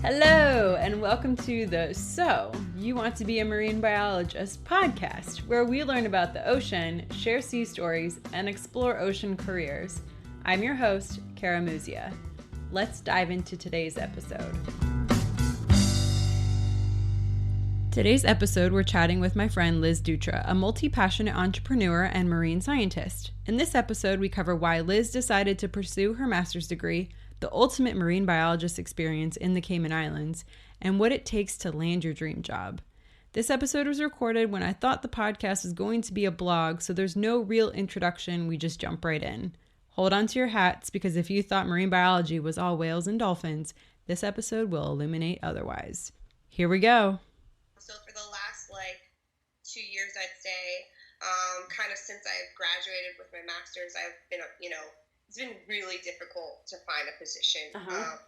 Hello, and welcome to the So You Want to Be a Marine Biologist podcast, where we learn about the ocean, share sea stories, and explore ocean careers. I'm your host, Kara Muzia. Let's dive into today's episode. Today's episode, we're chatting with my friend Liz Dutra, a multi-passionate entrepreneur and marine scientist. In this episode, we cover why Liz decided to pursue her master's degree, the ultimate marine biologist experience in the Cayman Islands, and what it takes to land your dream job. This episode was recorded when I thought the podcast was going to be a blog, so there's no real introduction, we just jump right in. Hold on to your hats, because if you thought marine biology was all whales and dolphins, this episode will illuminate otherwise. Here we go. So for the last 2 years, I'd say, kind of since I've graduated with my master's, I've been, it's been really difficult to find a position. I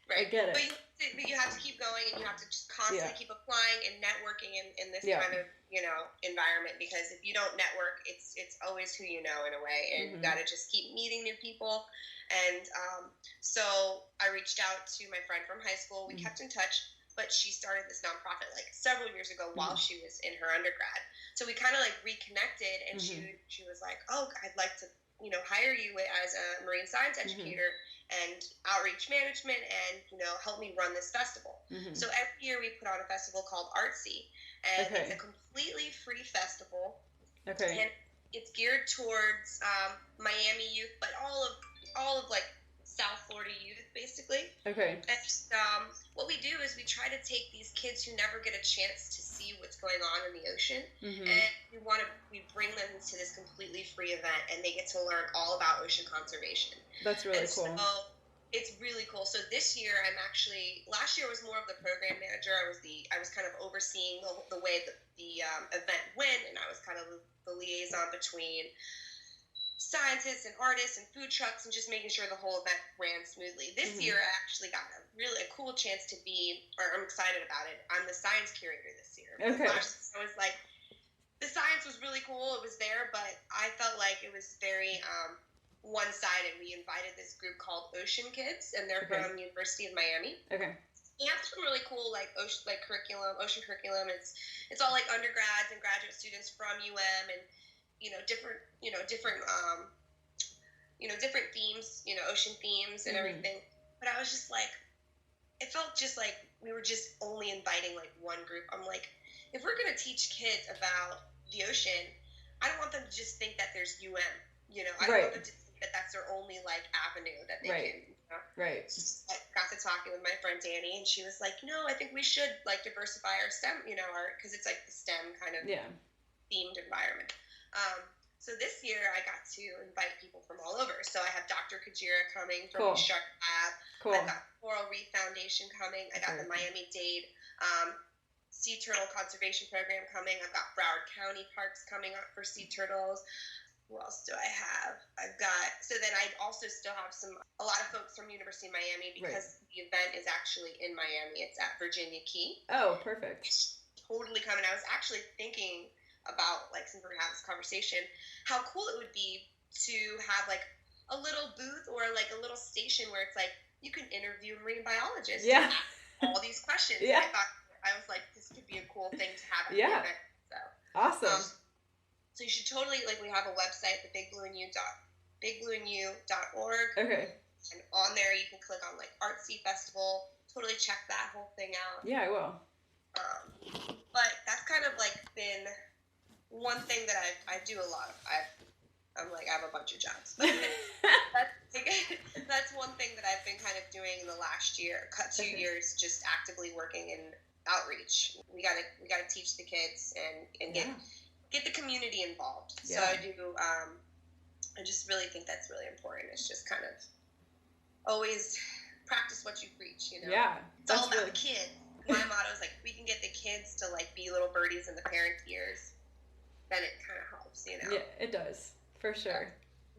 right. get it. But you have to keep going, and you have to just constantly keep applying and networking in this kind of, environment, because if you don't network, it's always who you know in a way, and you got to just keep meeting new people. And so I reached out to my friend from high school. We kept in touch, but she started this nonprofit several years ago while she was in her undergrad. So we kind of reconnected, and she was like, "Oh, I'd like to hire you as a marine science educator and outreach management and, help me run this festival." So every year we put on a festival called Artiste, and it's a completely free festival. And it's geared towards Miami youth, but all of South Florida youth, basically. And what we do is we try to take these kids who never get a chance to see what's going on in the ocean, and we bring them to this completely free event, and they get to learn all about ocean conservation. That's really cool. So it's really cool. So this year, last year was more of the program manager. I was kind of overseeing the way that the event went, and I was kind of the liaison between scientists and artists and food trucks, and just making sure the whole event ran smoothly. This year, I actually got a cool chance to I'm excited about it. I'm the science curator this year. Last year, I was the science was really cool. It was there, but I felt like it was very one-sided. We invited this group called Ocean Kids, and they're from University of Miami. They have some really cool ocean curriculum. It's all undergrads and graduate students from UM, and different themes, ocean themes and everything. But I was just it felt just like we were just only inviting one group. I'm like, if we're going to teach kids about the ocean, I don't want them to just think that there's UM, I don't want them to think that that's their only avenue that they can, So I got to talking with my friend Danny, and she was like, I think we should diversify our STEM, because it's the STEM kind of themed environment. So this year I got to invite people from all over. So I have Dr. Kajira coming from the Shark Lab. I've got Coral Reef Foundation coming. I got the Miami-Dade Sea Turtle Conservation Program coming. I've got Broward County Parks coming up for sea turtles. Who else do I have? Then I also still have a lot of folks from University of Miami, because the event is actually in Miami. It's at Virginia Key. Oh, perfect. It's totally coming. I was actually thinking about, since we're gonna have this conversation, how cool it would be to have a little booth or a little station where it's you can interview a marine biologist and ask all these questions. I was like, this could be a cool thing to have at the event. So awesome. So you should totally we have a website, the bigblueandyou.org. And on there you can click on Artsy Festival. Totally check that whole thing out. Yeah, I will. But that's kind of been one thing that I do a lot of. I have a bunch of jobs. But that's one thing that I've been kind of doing in the last year, 2 years, just actively working in outreach. We gotta teach the kids and get the community involved. So I do. I just really think that's really important. It's just kind of always practice what you preach. Yeah, it's all about the kids. My motto is we can get the kids to be little birdies in the parents' ears, then it kind of helps, Yeah, it does, for sure.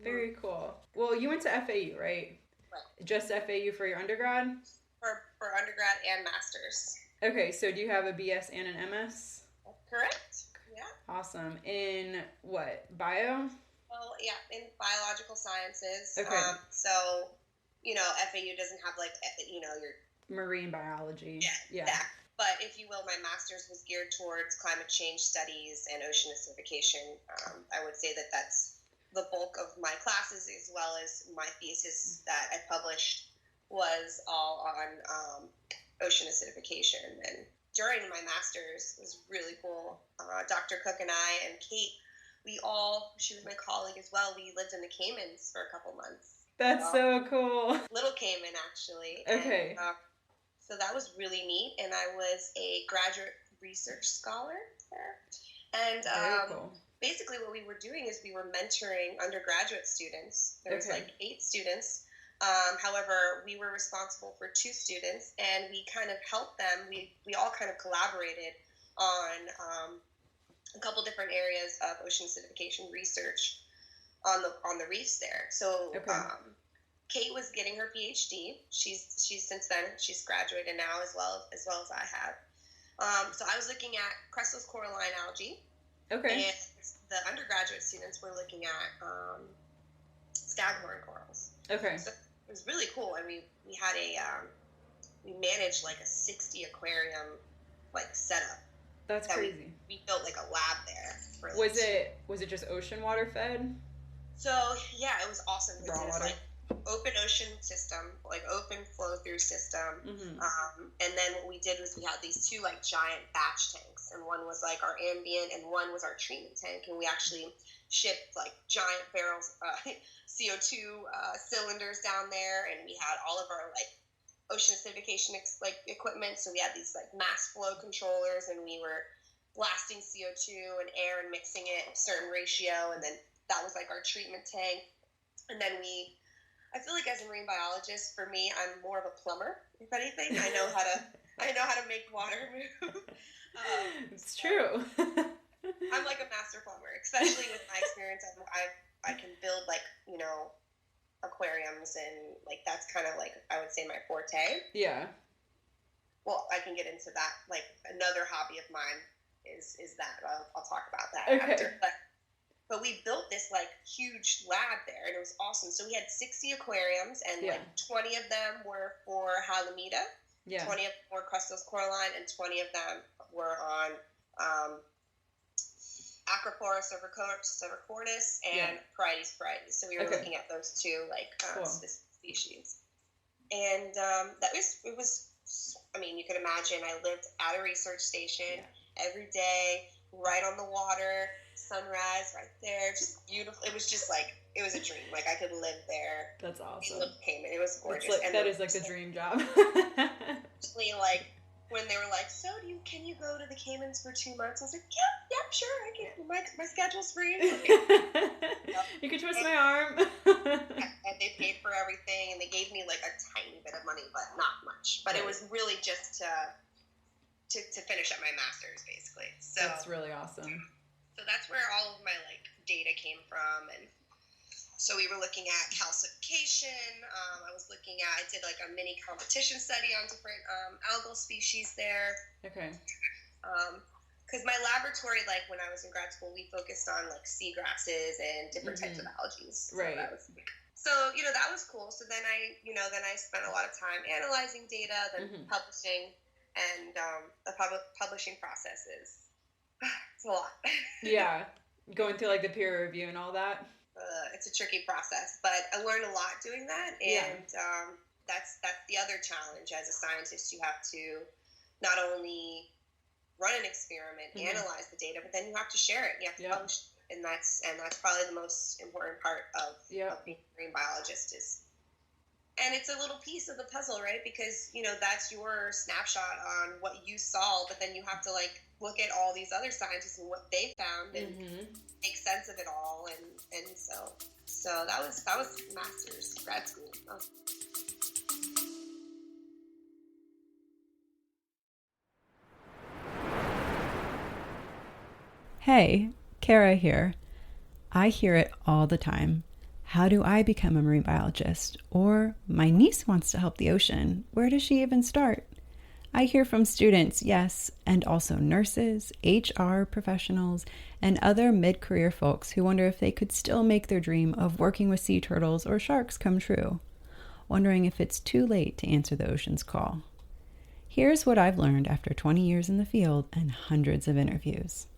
Very cool. Well, you went to FAU, right? Just FAU for your undergrad? For undergrad and master's. Okay, so do you have a BS and an MS? Correct. Yeah. Awesome. In what? Bio? Well, yeah, in biological sciences. Okay. So, FAU doesn't have your marine biology. Yeah. But if you will, my master's was geared towards climate change studies and ocean acidification. I would say that that's the bulk of my classes, as well as my thesis that I published was all on ocean acidification. And during my master's, it was really cool. Dr. Cook and I and Kate, she was my colleague as well. We lived in the Caymans for a couple months. That's so cool. Little Cayman, actually. Okay. And, so that was really neat. And I was a graduate research scholar there. And cool. Basically what we were doing is we were mentoring undergraduate students. There was like 8 students. However, we were responsible for 2 students, and we kind of helped them. We all kind of collaborated on a couple different areas of ocean acidification research on the reefs there. So Kate was getting her PhD. She's since then she's graduated now as well as I have. So I was looking at crestless coralline algae. Okay. And the undergraduate students were looking at staghorn corals. Okay. So it was really cool, and we had we managed like a 60 aquarium setup. That's crazy. We built like a lab there. Was it just ocean water fed? So yeah, it was awesome. It was like open ocean system, like open flow through system. Mm-hmm. And then what we did was we had these 2 like giant batch tanks, and one was like our ambient and one was our treatment tank, and we actually shipped like giant barrels CO2 cylinders down there, and we had all of our like ocean acidification equipment. So we had these like mass flow controllers, and we were blasting CO2 and air and mixing it a certain ratio, and then that was like our treatment tank. And then I feel like as a marine biologist, for me, I'm more of a plumber, if anything. I know how to make water move. It's true. I'm like a master plumber, especially with my experience. I can build aquariums, and like that's kind of like I would say my forte. Yeah. Well, I can get into that. Like another hobby of mine is that. I'll talk about that after. But we built this like huge lab there, and it was awesome. So we had 60 aquariums, and like 20 of them were for Halimeda, 20 of them were crestless coralline, and 20 of them were on Acropora cervicornis and Parietes parietes. So we were looking at those 2 species, and it was. I mean, you can imagine. I lived at a research station every day, right on the water. Sunrise right there, just beautiful. It was just like it was a dream. Like I could live there. That's awesome. It was gorgeous. That is like the dream job. Actually, like when they were like, "So can you go to the Caymans for 2 months?" I was like, "Yeah, sure. I can. My schedule's free." You can twist my arm. And they paid for everything, and they gave me like a tiny bit of money, but not much. But it was really just to finish up my master's, basically. So that's really awesome. So that's where all of my like data came from, and so we were looking at calcification. I did like a mini competition study on different algal species there. Okay. Because my laboratory, like when I was in grad school, we focused on like seagrasses and different types of algae. So right. So that was cool. So then I spent a lot of time analyzing data, then publishing, and the publishing process is. It's a lot. Yeah. Going through like the peer review and all that. It's a tricky process, but I learned a lot doing that. And that's the other challenge as a scientist. You have to not only run an experiment, analyze the data, but then you have to share it. You have to publish it. And that's probably the most important part of being a marine biologist is. And it's a little piece of the puzzle, right? Because, that's your snapshot on what you saw, but then you have to like look at all these other scientists and what they found and make sense of it all. And so that was master's, grad school. Hey, Kara here. I hear it all the time. How do I become a marine biologist? Or my niece wants to help the ocean. Where does she even start? I hear from students, yes, and also nurses, HR professionals, and other mid-career folks who wonder if they could still make their dream of working with sea turtles or sharks come true, wondering if it's too late to answer the ocean's call. Here's what I've learned after 20 years in the field and hundreds of interviews.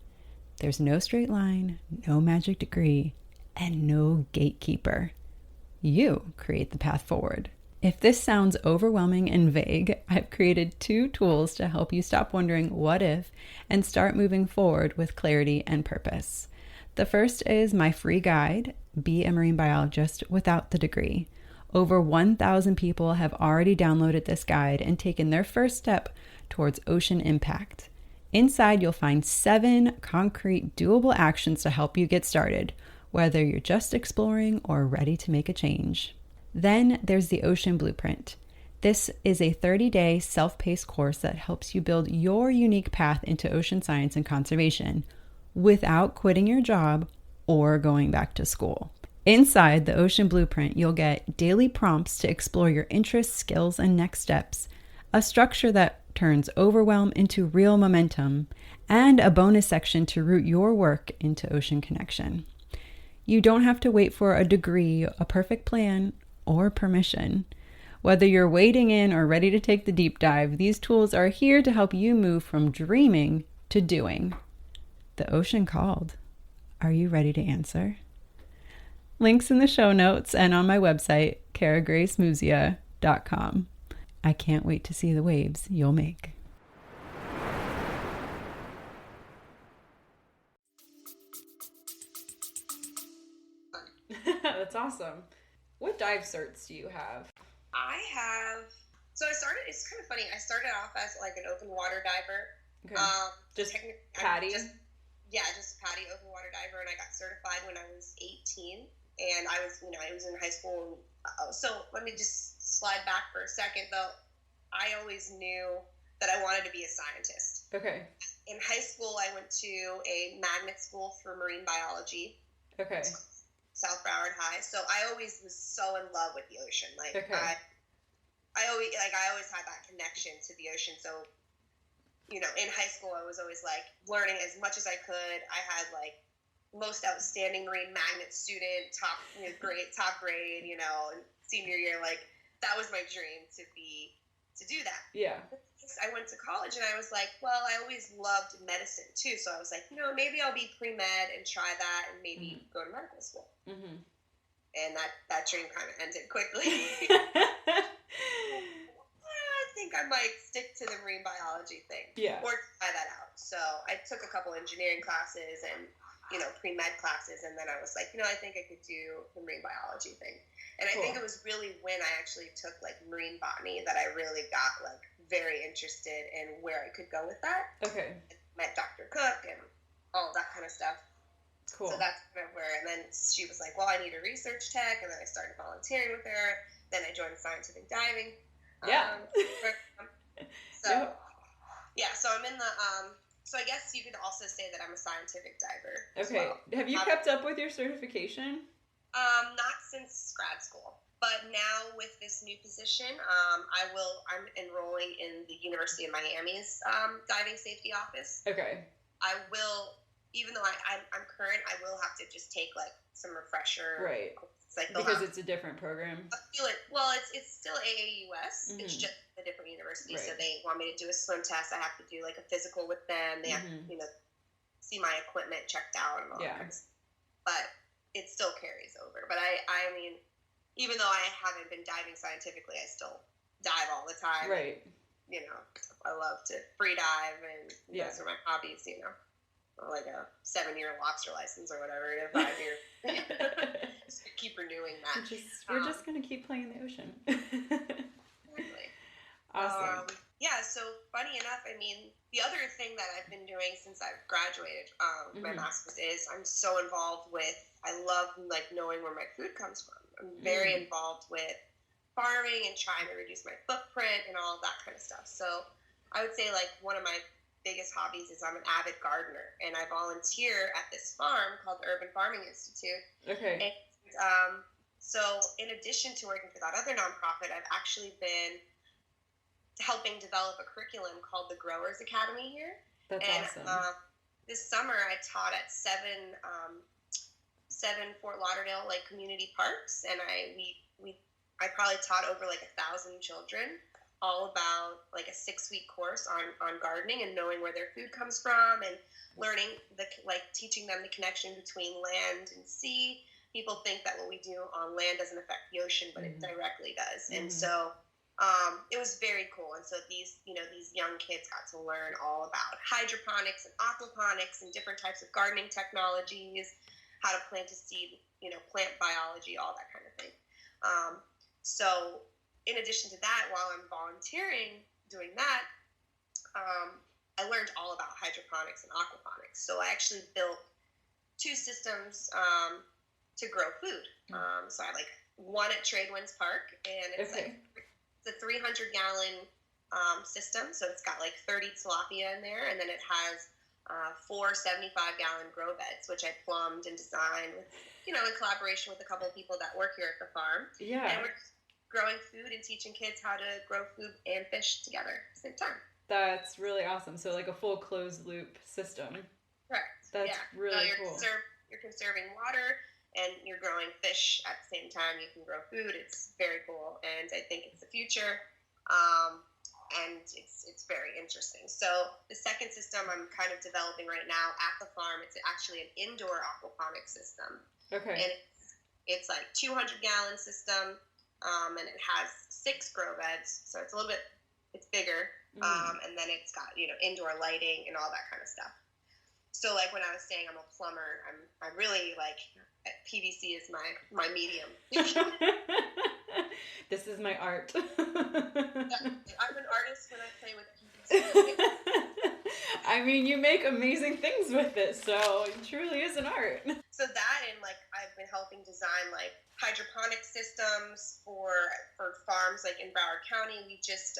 There's no straight line, no magic degree, and no gatekeeper. You create the path forward. If this sounds overwhelming and vague, I've created 2 tools to help you stop wondering what if and start moving forward with clarity and purpose. The first is my free guide, Be a Marine Biologist Without the Degree. Over 1,000 people have already downloaded this guide and taken their first step towards ocean impact. Inside, you'll find 7 concrete, doable actions to help you get started, whether you're just exploring or ready to make a change. Then there's the Ocean Blueprint. This is a 30-day self-paced course that helps you build your unique path into ocean science and conservation without quitting your job or going back to school. Inside the Ocean Blueprint, you'll get daily prompts to explore your interests, skills, and next steps, a structure that turns overwhelm into real momentum, and a bonus section to root your work into ocean connection. You don't have to wait for a degree, a perfect plan, or permission. Whether you're wading in or ready to take the deep dive, these tools are here to help you move from dreaming to doing. The ocean called. Are you ready to answer? Links in the show notes and on my website, karagracemuzia.com. I can't wait to see the waves you'll make. That's awesome. What dive certs do you have? So it's kind of funny. I started off as like an open water diver. Okay. Just PADI? Just PADI open water diver, and I got certified when I was 18. And I was in high school. So let me just slide back for a second, though. I always knew that I wanted to be a scientist. Okay. In high school, I went to a magnet school for marine biology. Okay. South Broward High. So I always was so in love with the ocean. Like okay. I always had that connection to the ocean. So, in high school, I was always like learning as much as I could. I had like most outstanding marine magnet student, top grade, and senior year, like that was my dream to do that. Yeah. I went to college and I was like, well, I always loved medicine too. So I was like, maybe I'll be pre-med and try that and maybe go to medical school. Mm-hmm. And that dream kind of ended quickly. I think I might stick to the marine biology thing. Yeah. Or try that out. So I took a couple engineering classes and pre-med classes, and then I was like, I think I could do the marine biology thing. And I think it was really when I actually took like marine botany that I really got like very interested in where I could go with that. Okay. I met Dr. Cook and all that kind of stuff. Cool. So that's kind of where, and then she was like, well, I need a research tech, and then I started volunteering with her. Then I joined scientific diving. Yeah. So I'm in the so I guess you could also say that I'm a scientific diver. Okay. Well. Have you kept up with your certification? Not since grad school, but now with this new position, I'm enrolling in the University of Miami's diving safety office. Okay. I will, even though I'm current, I will have to just take like some refresher. Right. Like because it's a different program. It's still AAUS. Mm-hmm. It's just a different university. Right. So they want me to do a swim test. I have to do like a physical with them. They have to, see my equipment checked out and all that kind of stuff. But it still carries over. But I mean, even though I haven't been diving scientifically, I still dive all the time. Right. I love to free dive, and those are my hobbies. Like a 7-year lobster license or whatever, 5 years. Just keep renewing that. We're just gonna keep playing in the ocean. Exactly. Awesome. So funny enough, I mean, the other thing that I've been doing since I've graduated my master's is I'm so involved with. I love like knowing where my food comes from. I'm very involved with farming and trying to reduce my footprint and all that kind of stuff. So I would say like one of my biggest hobbies is I'm an avid gardener, and I volunteer at this farm called the Urban Farming Institute. Okay. And so in addition to working for that other nonprofit, I've actually been helping develop a curriculum called the Growers Academy here. That's awesome. This summer I taught at seven Fort Lauderdale like community parks, and I probably taught over like 1,000 children all about like a 6-week course on gardening and knowing where their food comes from and learning teaching them the connection between land and sea. People think that what we do on land doesn't affect the ocean, but it directly does. And so it was very cool. And so these young kids got to learn all about hydroponics and aquaponics and different types of gardening technologies, how to plant a seed, plant biology, all that kind of thing. So in addition to that, while I'm volunteering doing that, I learned all about hydroponics and aquaponics. So I actually built 2 systems to grow food. So I one at Tradewinds Park, and it's it's a 300-gallon system. So it's got 30 tilapia in there, and then it has 4 75-gallon grow beds, which I plumbed and designed with, in collaboration with a couple of people that work here at the farm. Yeah. And we're growing food and teaching kids how to grow food and fish together at the same time. That's really awesome. So like a full closed loop system. Correct. That's really cool. You're conserving water and you're growing fish at the same time. You can grow food. It's very cool, and I think it's the future. And it's very interesting. So the second system I'm kind of developing right now at the farm, it's actually an indoor aquaponic system. Okay. And it's like 200-gallon system. And it has 6 grow beds, so it's bigger, and then it's got, indoor lighting and all that kind of stuff. So when I was saying I'm a plumber, I'm really PVC is my medium. This is my art. I'm an artist when I play with PVC. I mean, you make amazing things with it, so it truly is an art. So that, and I've been helping design hydroponic systems for farms in Broward County. We just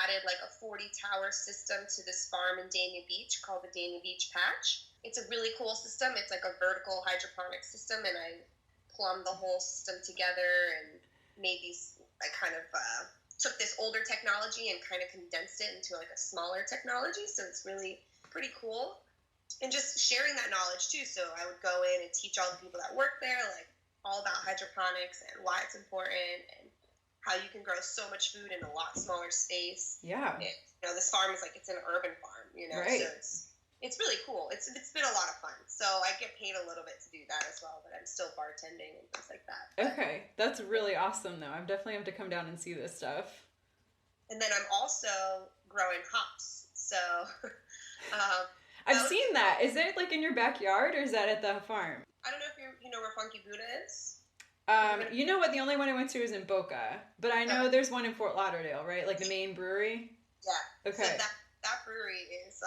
added a 40-tower system to this farm in Dania Beach called the Dania Beach Patch. It's a really cool system. It's a vertical hydroponic system, and I plumbed the whole system together and made these. I kind of took this older technology and kind of condensed it into a smaller technology. So it's really pretty cool. And just sharing that knowledge too. So I would go in and teach all the people that work there, all about hydroponics and why it's important and how you can grow so much food in a lot smaller space. Yeah. And, this farm is it's an urban farm, Right. So it's really cool. It's been a lot of fun. So I get paid a little bit to do that as well, but I'm still bartending and things like that. Okay. That's really awesome though. I definitely have to come down and see this stuff. And then I'm also growing hops. So I've seen that. Is it in your backyard or is that at the farm? I don't know if you know where Funky Buddha is. You know what? The only one I went to is in Boca, but I know there's one in Fort Lauderdale, right? The main brewery. Yeah. Okay. So that brewery is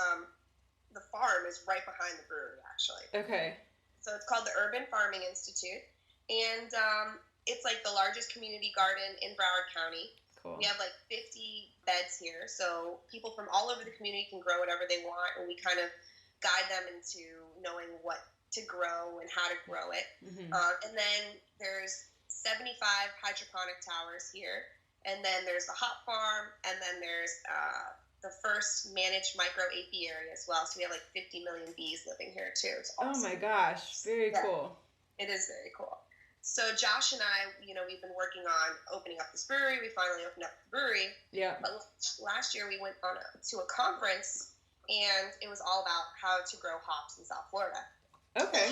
the farm is right behind the brewery, actually. Okay. So it's called the Urban Farming Institute, and it's the largest community garden in Broward County. Cool. We have 50 beds here, so people from all over the community can grow whatever they want, and we kind of guide them into knowing what to grow and how to grow it. Mm-hmm. And then there's 75 hydroponic towers here, and then there's the hop farm, and then there's the first managed micro apiary as well. So we have 50 million bees living here too. It's awesome. Oh my gosh, very cool. It is very cool. So Josh and I, we've been working on opening up this brewery. We finally opened up the brewery. Yeah. But last year we went to a conference, and it was all about how to grow hops in South Florida. Okay.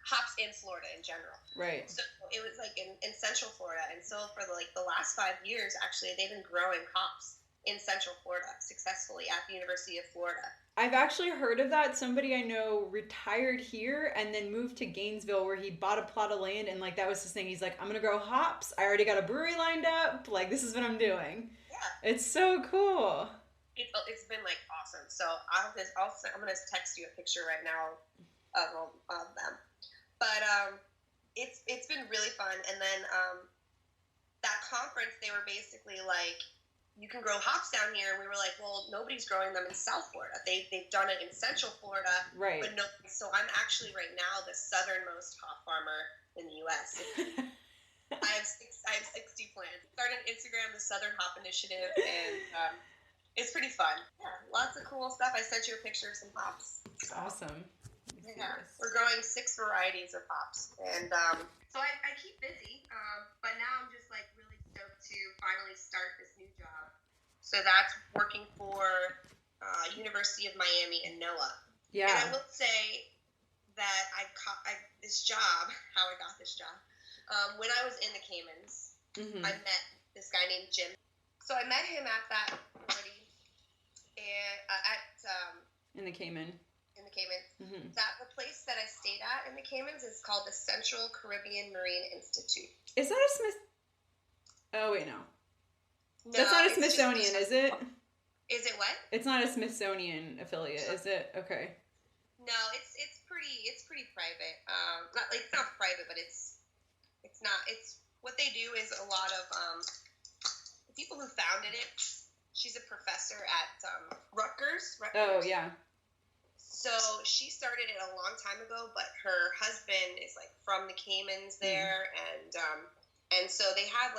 Hops in Florida in general. Right. So it was in Central Florida, and so for the last 5 years, actually, they've been growing hops in Central Florida successfully at the University of Florida. I've actually heard of that. Somebody I know retired here and then moved to Gainesville, where he bought a plot of land, and that was his thing. He's I'm gonna grow hops. I already got a brewery lined up. This is what I'm doing. Yeah. It's so cool. It's been awesome. So I'm gonna text you a picture right now of them. But it's been really fun. And then that conference, they were basically you can grow hops down here. And we were well, nobody's growing them in South Florida. They've done it in Central Florida. Right. But no. So I'm actually right now the southernmost hop farmer in the U.S. I have 60 plants. Started on Instagram, the Southern Hop Initiative, and it's pretty fun. Yeah, lots of cool stuff. I sent you a picture of some hops. Awesome. Yeah, we're growing 6 varieties of hops, and so I keep busy. But now I'm just really stoked to finally start this new job So that's working for University of Miami and NOAA. Yeah. And I will say that I got this job, how I got this job, when I was in the Caymans. I met this guy named Jim. So I met him at that party in the Caymans. That the place that I stayed at in the Caymans is called the Central Caribbean Marine Institute. Is that a Oh wait, no. That's not a Smithsonian, is it? Is it what? It's not a Smithsonian affiliate, is it? Okay. No, it's pretty private. It's not private, but it's not. It's what they do is a lot of the people who founded it. She's a professor at Rutgers. Oh yeah. So she started it a long time ago, but her husband is like from the Caymans there, and so they have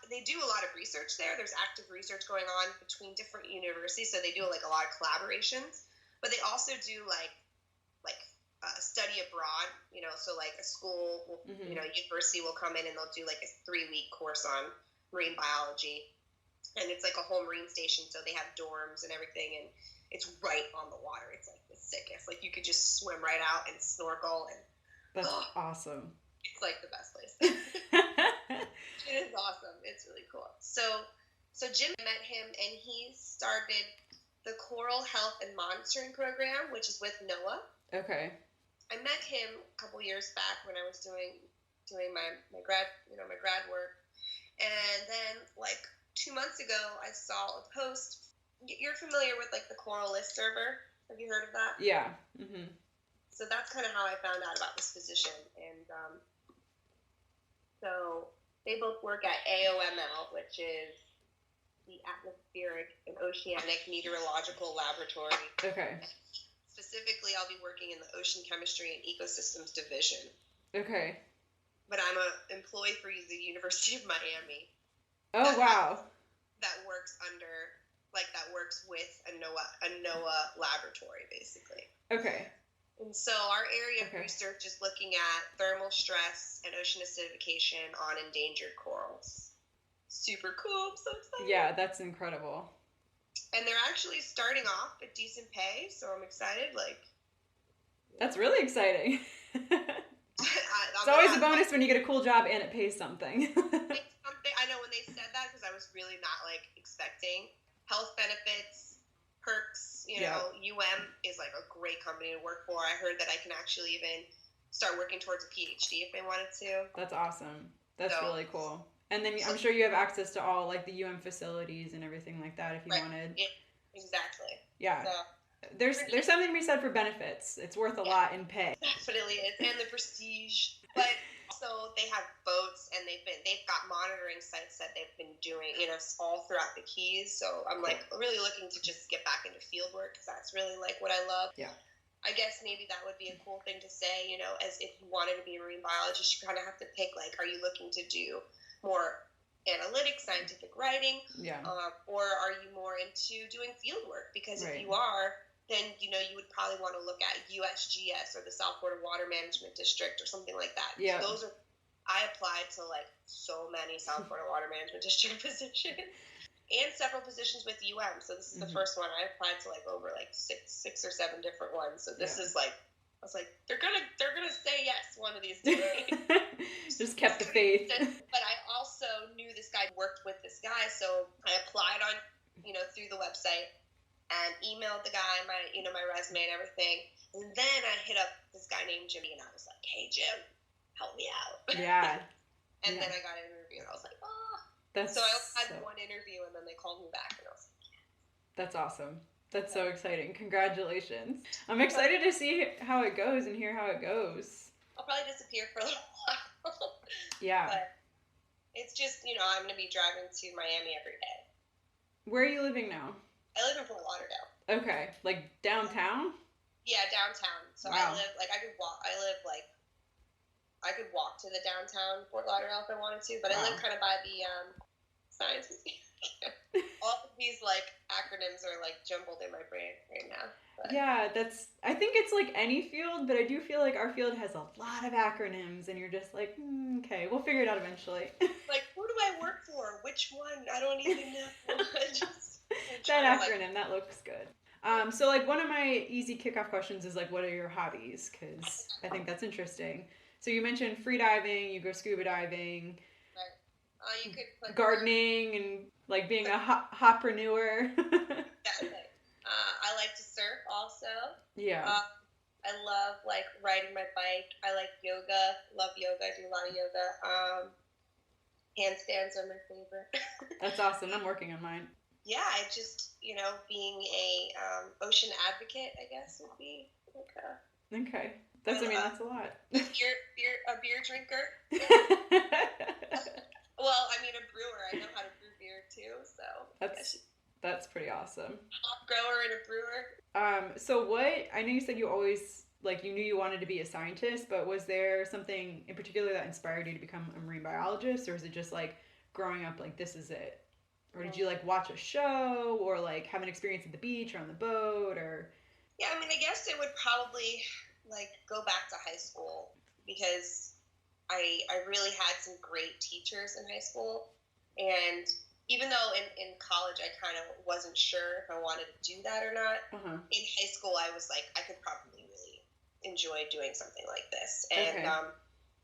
they do a lot of research there. There's active research going on between different universities, so they do like a lot of collaborations. But they also do like study abroad, so like a school, university will come in and they'll do like a 3-week course on marine biology, and it's like a whole marine station, so they have dorms and everything, and it's right on the water. It's like the sickest. Like you could just swim right out and snorkel, and that's awesome. It's like the best place. It is awesome. It's really cool. So Jim met him, and he started the Coral Health and Monitoring Program, which is with NOAA. Okay. I met him a couple years back when I was doing my grad work, and then like 2 months ago, I saw a post. You're familiar with like the Coral List server? Have you heard of that? Yeah. So that's kind of how I found out about this position, and so they both work at AOML, which is the Atmospheric and Oceanic Meteorological Laboratory. Okay. Specifically, I'll be working in the Ocean Chemistry and Ecosystems Division. Okay. But I'm an employee for the University of Miami. Oh, wow. That works with a NOAA laboratory, basically. Okay. And so our area of research is looking at thermal stress and ocean acidification on endangered corals. Super cool. I'm so excited. Yeah, that's incredible. And they're actually starting off at decent pay, so I'm excited. That's really exciting. It's always a bonus when you get a cool job and it pays something. I know when they said that, because I was really not expecting health benefits, perks. UM is like a great company to work for. I heard that I can actually even start working towards a PhD if I wanted to. That's awesome. That's really cool. And then I'm sure you have access to all like the UM facilities and everything like that if you wanted. Yeah, exactly. Yeah. So, there's something to be said for benefits. It's worth a lot in pay. Definitely is, and the prestige. But also they have boats, and they've got monitoring sites that they've been doing, all throughout the Keys. So I'm really looking to just get back into field work, because that's really what I love. Yeah. I guess maybe that would be a cool thing to say, as if you wanted to be a marine biologist, you kind of have to pick, are you looking to do more analytic, scientific writing? Yeah. Or are you more into doing field work? Because if you are, then, you would probably want to look at USGS or the South Florida Water Management District or something like that. Yeah. So I applied to so many South Florida Water Management District positions and several positions with UM. So this is the first one. I applied to over six or seven different ones. So this is I was like, they're gonna say yes one of these days. Just kept the faith. But I also knew this guy, worked with this guy, so I applied on through the website and emailed the guy my resume and everything. And then I hit up this guy named Jimmy, and I was like, hey Jim, help me out. Yeah. And then I got an interview, and I was like, oh. So I had one interview, and then they called me back, and I was like, yeah. That's awesome. That's so exciting. Congratulations. I'm excited to see how it goes and hear how it goes. I'll probably disappear for a little while. Yeah. But it's just, I'm going to be driving to Miami every day. Where are you living now? I live in Fort Lauderdale. Okay. Downtown? Yeah, downtown. So wow. I live, I could walk. I could walk to the downtown Fort Lauderdale if I wanted to, but I live kind of by the Science Museum. All the these like acronyms are like jumbled in my brain right now. But. Yeah, I think it's like any field, but I do feel like our field has a lot of acronyms, and you're just like, okay, we'll figure it out eventually. Like, who do I work for? Which one? I don't even know. That acronym, that looks good. So like one of my easy kickoff questions is like, what are your hobbies? Because I think that's interesting. So you mentioned free diving, you go scuba diving, you could put gardening, and like being a hopreneur. I like to surf also. Yeah. I love like riding my bike. I like yoga. Love yoga. I do a lot of yoga. Handstands are my favorite. That's awesome. I'm working on mine. Yeah, I just, being a ocean advocate, I guess, would be like a... Okay. That's a lot. A beer drinker. Well, I mean, a brewer. I know how to brew beer too, so... That's pretty awesome. Hop grower and a brewer. So I know you said you always, like, you knew you wanted to be a scientist, but was there something in particular that inspired you to become a marine biologist, or is it just, like, growing up, like, this is it? Or did you, like, watch a show, or, like, have an experience at the beach or on the boat, or... Yeah, I mean, I guess it would probably, like, go back to high school, because I really had some great teachers in high school, and... Even though in college I kind of wasn't sure if I wanted to do that or not, in high school I was like, I could probably really enjoy doing something like this. And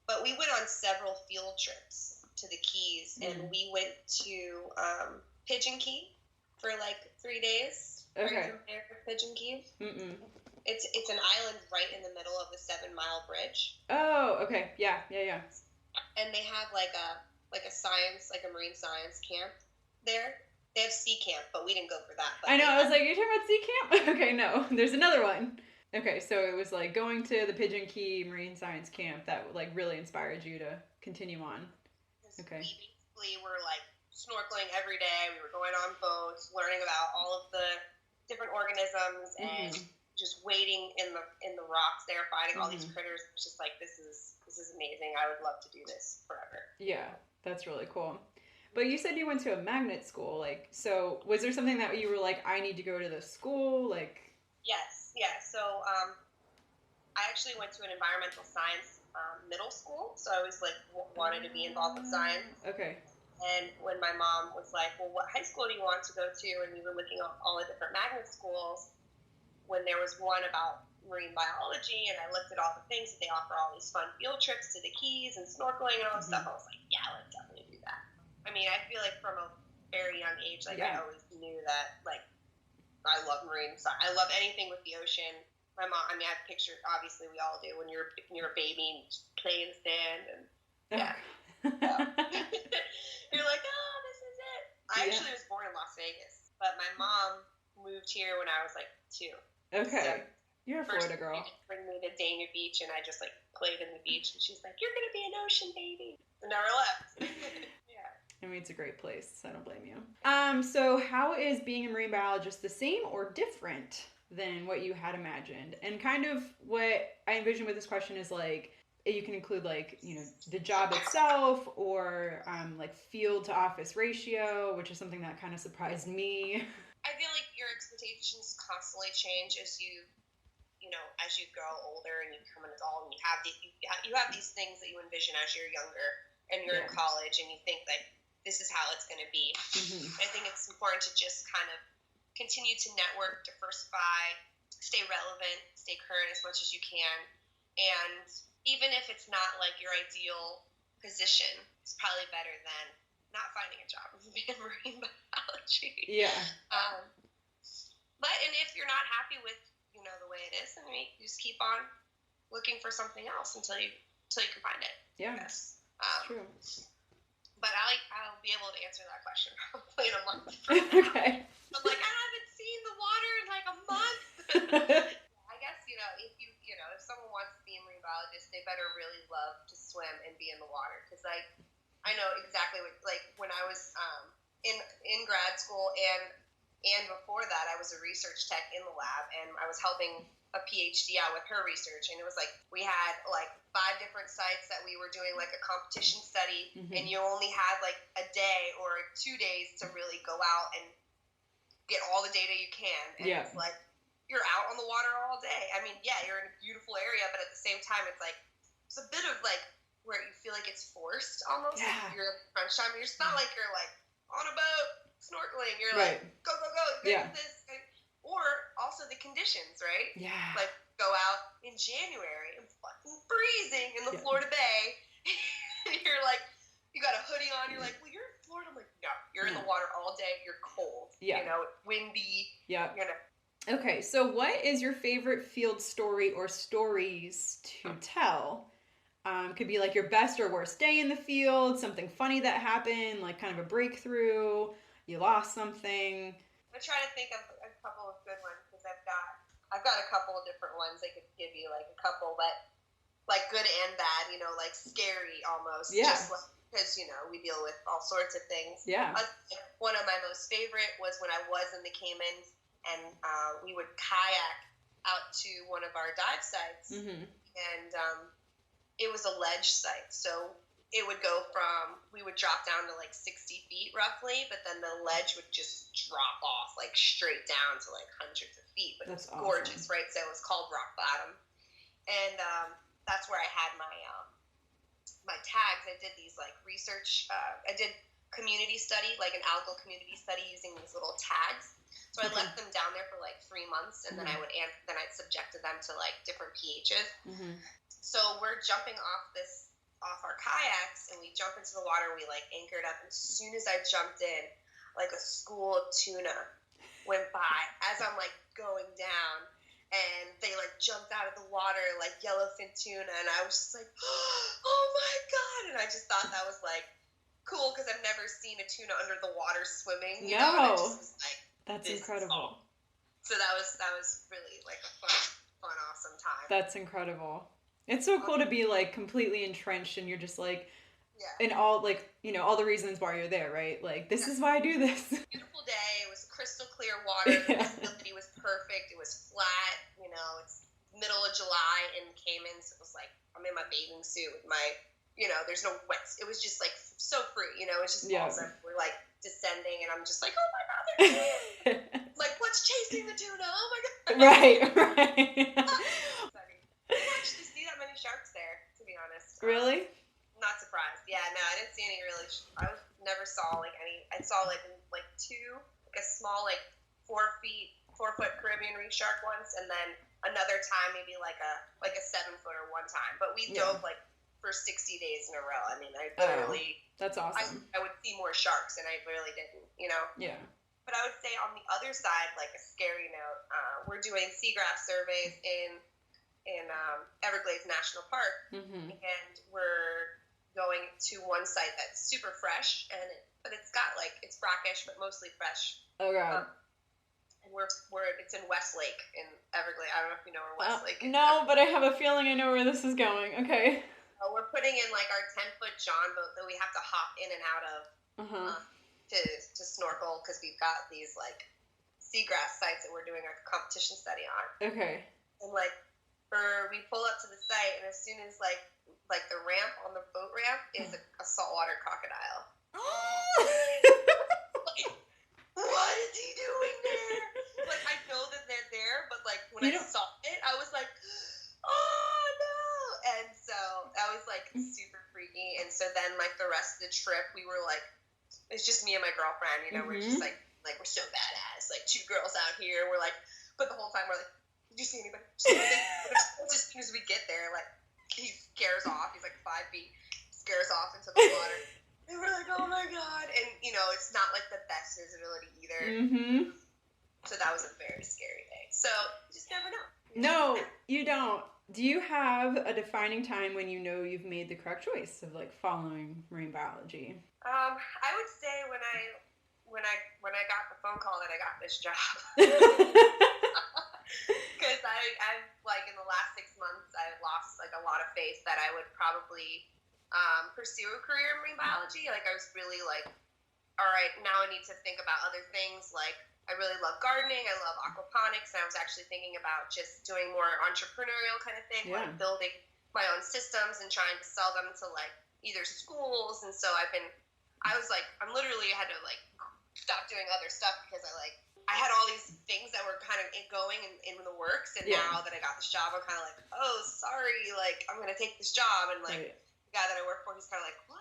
but we went on several field trips to the Keys, and we went to Pigeon Key for like 3 days. Okay. Are you familiar with Pigeon Key? Mm-mm. It's an island right in the middle of the 7 Mile Bridge. Oh, okay. Yeah. And they have like a marine science camp there. They have sea camp, but we didn't go for that. I know, I was like, you're talking about sea camp? Okay, no, there's another one. Okay, so it was like going to the Pigeon Key Marine Science Camp that like really inspired you to continue on. Okay. We basically were like snorkeling every day. We were going on boats, learning about all of the different organisms, and just wading in the rocks there, finding all these critters. It's just like, this is amazing. I would love to do this forever. Yeah, that's really cool. But you said you went to a magnet school, like, so was there something that you were like, I need to go to this school, like? Yes, yeah. So I actually went to an environmental science middle school, so I always like wanted to be involved with science. Okay. And when my mom was like, well, what high school do you want to go to? And we were looking at all the different magnet schools, when there was one about marine biology, and I looked at all the things that they offer, all these fun field trips to the Keys and snorkeling and all this stuff. I was like, yeah, let's definitely do that. I mean, I feel like from a very young age, like I always knew that, like, I love marine science. I love anything with the ocean. My mom, I mean, I have pictures, obviously we all do, when you're a baby and just play in the sand, and you're like, oh, this is it. I actually was born in Las Vegas, but my mom moved here when I was like 2. Okay. So you're a Florida girl. Bring me to Dania Beach, and I just like played in the beach, and she's like, you're gonna be an ocean baby. I never left. I mean, it's a great place. I don't blame you. So how is being a marine biologist the same or different than what you had imagined? And kind of what I envision with this question is like, you can include like, you know, the job itself, or like field to office ratio, which is something that kind of surprised me. I feel like your expectations constantly change as you grow older and you become an adult, and you have these things that you envision as you're younger and you're in college, and you think that this is how it's going to be. I think it's important to just kind of continue to network, diversify, stay relevant, stay current as much as you can. And even if it's not like your ideal position, it's probably better than not finding a job in marine biology. Yeah. And if you're not happy with, the way it is, then you just keep on looking for something else until you can find it. Yeah. Yes. True. But I'll be able to answer that question probably in a month. Okay. I'm like, I haven't seen the water in like a month. I guess, if someone wants to be a marine biologist, they better really love to swim and be in the water. Because I know exactly what, like when I was in grad school and before that, I was a research tech in the lab, and I was helping a PhD out with her research, and it was like we had like 5 different sites that we were doing like a competition study, and you only had like a day or 2 days to really go out and get all the data you can. And it's like, you're out on the water all day. I mean, yeah, you're in a beautiful area, but at the same time, it's like, it's a bit of like, where you feel like it's forced almost. Yeah. Like you're crunch time. It's not like you're like on a boat snorkeling. You're like, go, go, go. You got this. Or also the conditions, right? Yeah. Like go out in January and fucking freezing in the Florida Bay. And you're like, you got a hoodie on. You're like, well, you're in Florida. I'm like, no, you're in the water all day. You're cold. Yeah. You know, windy. Yeah. You know. Okay, so what is your favorite field story or stories to tell? Could be like your best or worst day in the field, something funny that happened, like kind of a breakthrough, you lost something. I'm trying to think of a couple of good ones because I've got a couple of different ones I could give you, like a couple, but like good and bad, you know, like scary almost. Yeah. Just like, because, you know, we deal with all sorts of things. Yeah. One of my most favorite was when I was in the Caymans and we would kayak out to one of our dive sites. Mm-hmm. And it was a ledge site. So it would go from, we would drop down to like 60 feet roughly, but then the ledge would just drop off like straight down to like hundreds of feet. But that's it was gorgeous, right? So it was called rock bottom. And that's where I had my my tags. I did these like research, I did community study, like an algal community study using these little tags. So I left them down there for like 3 months, and then I'd subjected them to like different pHs. Mm-hmm. So we're jumping off our kayaks, and we jump into the water. We like anchored up, and as soon as I jumped in, like a school of tuna went by as I'm like going down, and they like jumped out of the water like yellowfin tuna, and I was just like, oh my god! And I just thought that was like cool because I've never seen a tuna under the water swimming. You know? And it just was like, that's incredible. So that was really like a fun, awesome time. That's incredible. It's so cool to be like completely entrenched and you're just like, in all like, you know, all the reasons why you're there, right? Like, this is why I do this. Beautiful day. It was crystal clear water. The visibility was perfect. It was flat. You know, it's middle of July in Caymans. It was like, I'm in my bathing suit with my, you know, there's no wet. It was just like so free, you know, it's just awesome. We're like descending and I'm just like, oh my god, like what's chasing the tuna? Oh my god. Right. Watched to see that many sharks there, to be honest. Really? Not surprised. Yeah, no, I didn't see any really. Never saw like any. I saw like two, like a small like 4 foot Caribbean reef shark once, and then another time maybe like a 7-footer one time. But we dove like for 60 days in a row. I mean, I literally. That's awesome. I would see more sharks, and I really didn't. You know. Yeah. But I would say on the other side, like a scary note, we're doing seagrass surveys in Everglades National Park, and we're going to one site that's super fresh, but it's got like it's brackish, but mostly fresh. Oh god! And it's in Westlake in Everglades. I don't know if you know where Westlake is. No, but I have a feeling I know where this is going. Okay. We're putting in like our 10-foot John boat that we have to hop in and out of to snorkel because we've got these like seagrass sites that we're doing our competition study on. Okay. And like. We pull up to the site, and as soon as like the ramp on the boat ramp is a saltwater crocodile. Like, what is he doing there? Like I know that they're there, but like when I saw it, I was like, oh no! And so that was like super freaky. And so then like the rest of the trip, we were like, it's just me and my girlfriend. You know, we're just like we're so badass, like 2 girls out here. We're like, but the whole time we're like. Did you see anybody? Just as soon as we get there, like, he scares off. He's like 5 feet, scares off into the water. And we're like, oh my god. And, you know, it's not like the best visibility either. Mm-hmm. So that was a very scary day. So, you just never know. No, you don't. Do you have a defining time when you know you've made the correct choice of, like, following marine biology? I would say when I got the phone call that I got this job. Because I've like in the last 6 months, I've lost like a lot of faith that I would probably pursue a career in marine biology. Like I was really like, all right, now I need to think about other things. Like I really love gardening. I love aquaponics. And I was actually thinking about just doing more entrepreneurial kind of thing, like building my own systems and trying to sell them to like either schools. And so I had to like stop doing other stuff because I I had all these things that were kind of going in the works, and now that I got this job, I'm kind of like, oh, sorry, like, I'm going to take this job, and, like, the guy that I work for, he's kind of like, what?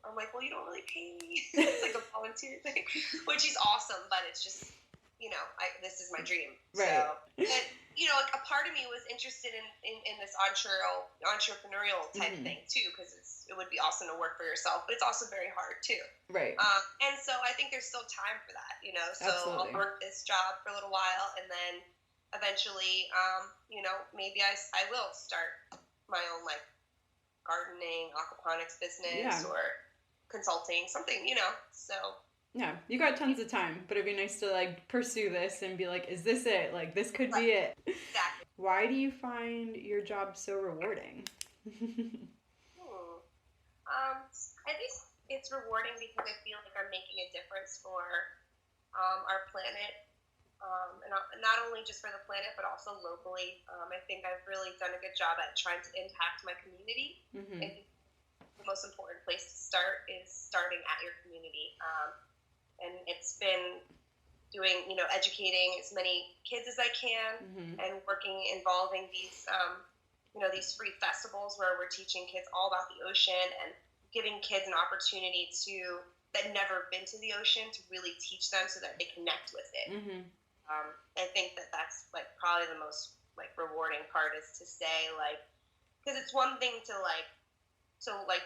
I'm like, well, you don't really pay me. It's like a volunteer thing, which is awesome, but it's just, you know, this is my dream. Right. So, and, you know, like, a part of me was interested in this entrepreneurial type thing, too, because it would be awesome to work for yourself, but it's also very hard, too. Right. And so I think there's still time for that, you know, so Absolutely. I'll work this job for a little while, and then eventually, you know, maybe I will start my own, like, gardening, aquaponics business, or consulting, something, you know, so. Yeah, you got tons of time, but it'd be nice to, like, pursue this and be like, is this it? Like, this could be it. Exactly. Why do you find your job so rewarding? I think it's rewarding because I feel like I'm making a difference for our planet, and not only just for the planet, but also locally. I think I've really done a good job at trying to impact my community. I think the most important place to start is starting at your community, and it's been doing, you know, educating as many kids as I can, and involving these, you know, these free festivals where we're teaching kids all about the ocean and giving kids an opportunity that never been to the ocean to really teach them so that they connect with it. I think that's like probably the most like rewarding part is to say, like, because it's one thing to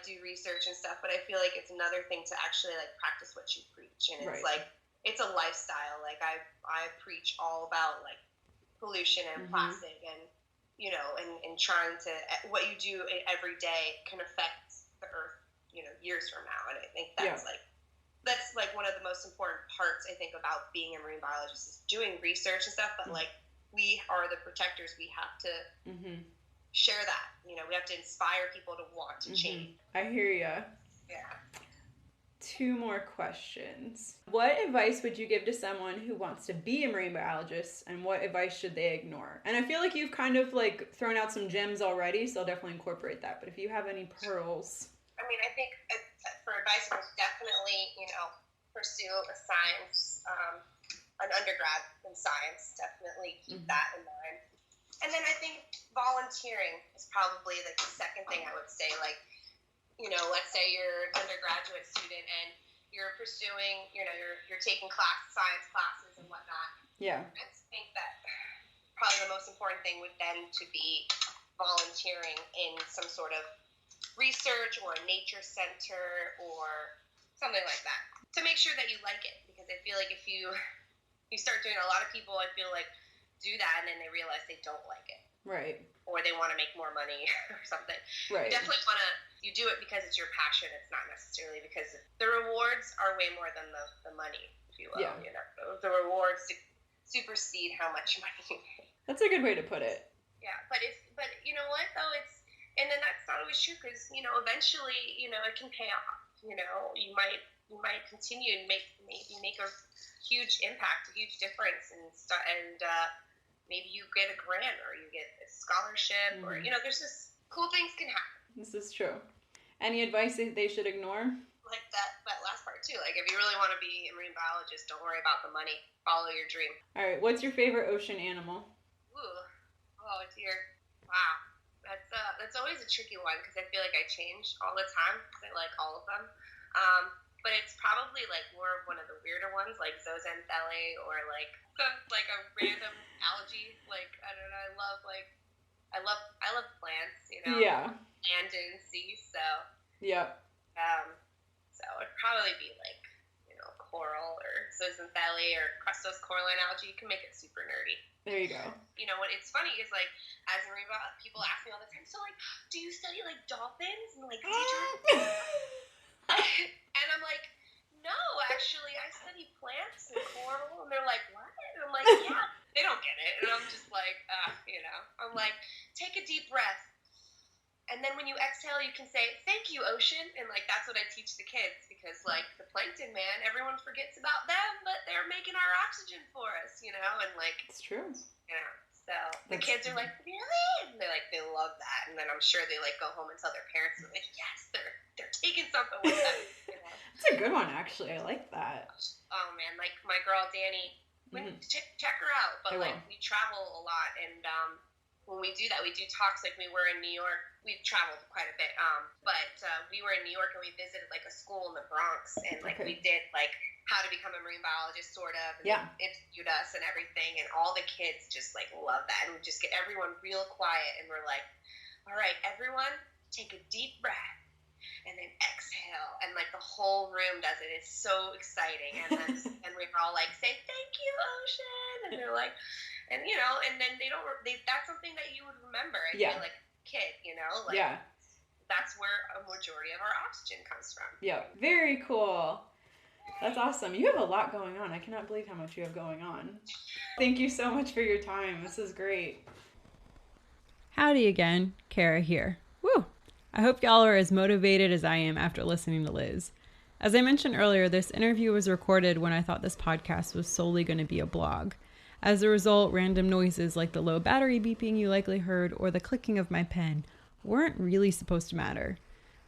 do research and stuff, but I feel like it's another thing to actually like practice what you preach, and it's like it's a lifestyle. Like I preach all about like pollution and plastic, and you know, and trying to what you do every day can affect the earth, you know, years from now, and I think that's like one of the most important parts, I think, about being a marine biologist is doing research and stuff, but like we are the protectors. We have to share that, you know, we have to inspire people to want to change. I hear ya. Yeah. 2 more questions. What advice would you give to someone who wants to be a marine biologist, and what advice should they ignore? And I feel like you've kind of like thrown out some gems already, so I'll definitely incorporate that, but if you have any pearls. I mean, I think for advice, I would definitely, you know, pursue a science, an undergrad in science. Definitely keep that in mind. And then I think volunteering is probably like the second thing I would say. Like, you know, let's say you're an undergraduate student and you're pursuing, you know, you're taking science classes and whatnot. Yeah. I think that probably the most important thing would then to be volunteering in some sort of research or a nature center or something like that to make sure that you like it, because I feel like if you start doing, a lot of people I feel like do that and then they realize they don't like it, right, or they want to make more money or something. Right. You definitely you do it because it's your passion. It's not necessarily because the rewards are way more than the money, if you will. You know, the rewards supersede how much money you make. That's a good way to put it. Yeah, but you know what though, and then that's not always true, because, you know, eventually, you know, it can pay off. You know, you might continue and maybe make a huge impact, a huge difference, and maybe you get a grant or you get a scholarship, or, you know, there's just cool things can happen. This is true. Any advice that they should ignore? Like that last part too. Like, if you really want to be a marine biologist, don't worry about the money. Follow your dream. All right. What's your favorite ocean animal? Ooh. Oh dear. Wow. That's always a tricky one, because I feel like I change all the time, because I like all of them. But it's probably like more of one of the weirder ones, like zooxanthellae, or like some like a random algae. Like, I don't know. I love plants. You know. Yeah. Land and sea. So. Yeah. So it'd probably be like, you know, coral or zooxanthellae or crustose coralline algae. You can make it super nerdy. There you go. You know, what it's funny is, like, as a marine biologist, people ask me all the time, so, like, do you study, like, dolphins? And, like, and I'm like, no, actually, I study plants and coral. And they're like, what? And I'm like, yeah. They don't get it. And I'm just like, you know. I'm like, take a deep breath. And then when you exhale, you can say, thank you, ocean. And, like, that's what I teach the kids, because, like, the plankton, man, everyone forgets about them, but they're making our oxygen for us, you know? And, like, it's true. You know, so the kids are like, really? And they love that. And then I'm sure they, like, go home and tell their parents, and they're like, yes, they're taking something with them, you know? That's a good one, actually. I like that. Oh, man, like, my girl, Danny, check her out. But like we travel a lot, and when we do that, we do talks. Like we were in New York. We've traveled quite a bit. But we were in New York and we visited like a school in the Bronx, and like we did like how to become a marine biologist, sort of. And they interviewed us and everything, and all the kids just like love that, and we just get everyone real quiet, and we're like, all right, everyone, take a deep breath. And then exhale, and like the whole room does it. It's so exciting, and then and we're all like, "Say thank you, ocean," and they're like, and you know, and then that's something that you would remember. I feel like a kid, you know, like that's where a majority of our oxygen comes from. Yeah, very cool. That's awesome. You have a lot going on. I cannot believe how much you have going on. Thank you so much for your time. This is great. Howdy again, Kara here. Woo! I hope y'all are as motivated as I am after listening to Liz. As I mentioned earlier, this interview was recorded when I thought this podcast was solely going to be a blog. As a result, random noises like the low battery beeping you likely heard or the clicking of my pen weren't really supposed to matter.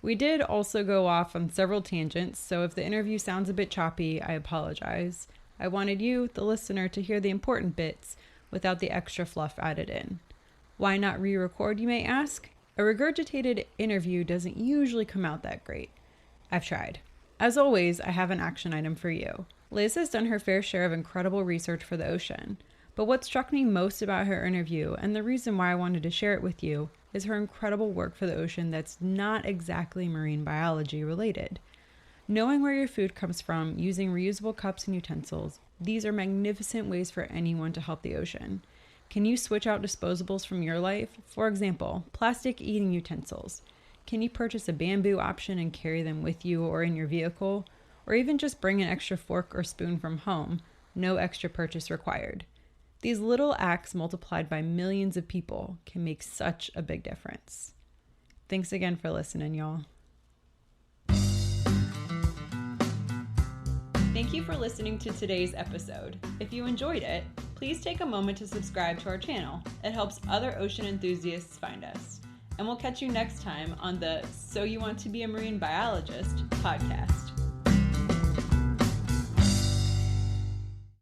We did also go off on several tangents, so if the interview sounds a bit choppy, I apologize. I wanted you, the listener, to hear the important bits without the extra fluff added in. Why not re-record, you may ask? A regurgitated interview doesn't usually come out that great. I've tried. As always, I have an action item for you. Liz has done her fair share of incredible research for the ocean, but what struck me most about her interview, and the reason why I wanted to share it with you, is her incredible work for the ocean that's not exactly marine biology related. Knowing where your food comes from, using reusable cups and utensils, these are magnificent ways for anyone to help the ocean. Can you switch out disposables from your life? For example, plastic eating utensils. Can you purchase a bamboo option and carry them with you or in your vehicle? Or even just bring an extra fork or spoon from home, no extra purchase required. These little acts multiplied by millions of people can make such a big difference. Thanks again for listening, y'all. Thank you for listening to today's episode. If you enjoyed it, please take a moment to subscribe to our channel. It helps other ocean enthusiasts find us. And we'll catch you next time on the So You Want to Be a Marine Biologist podcast.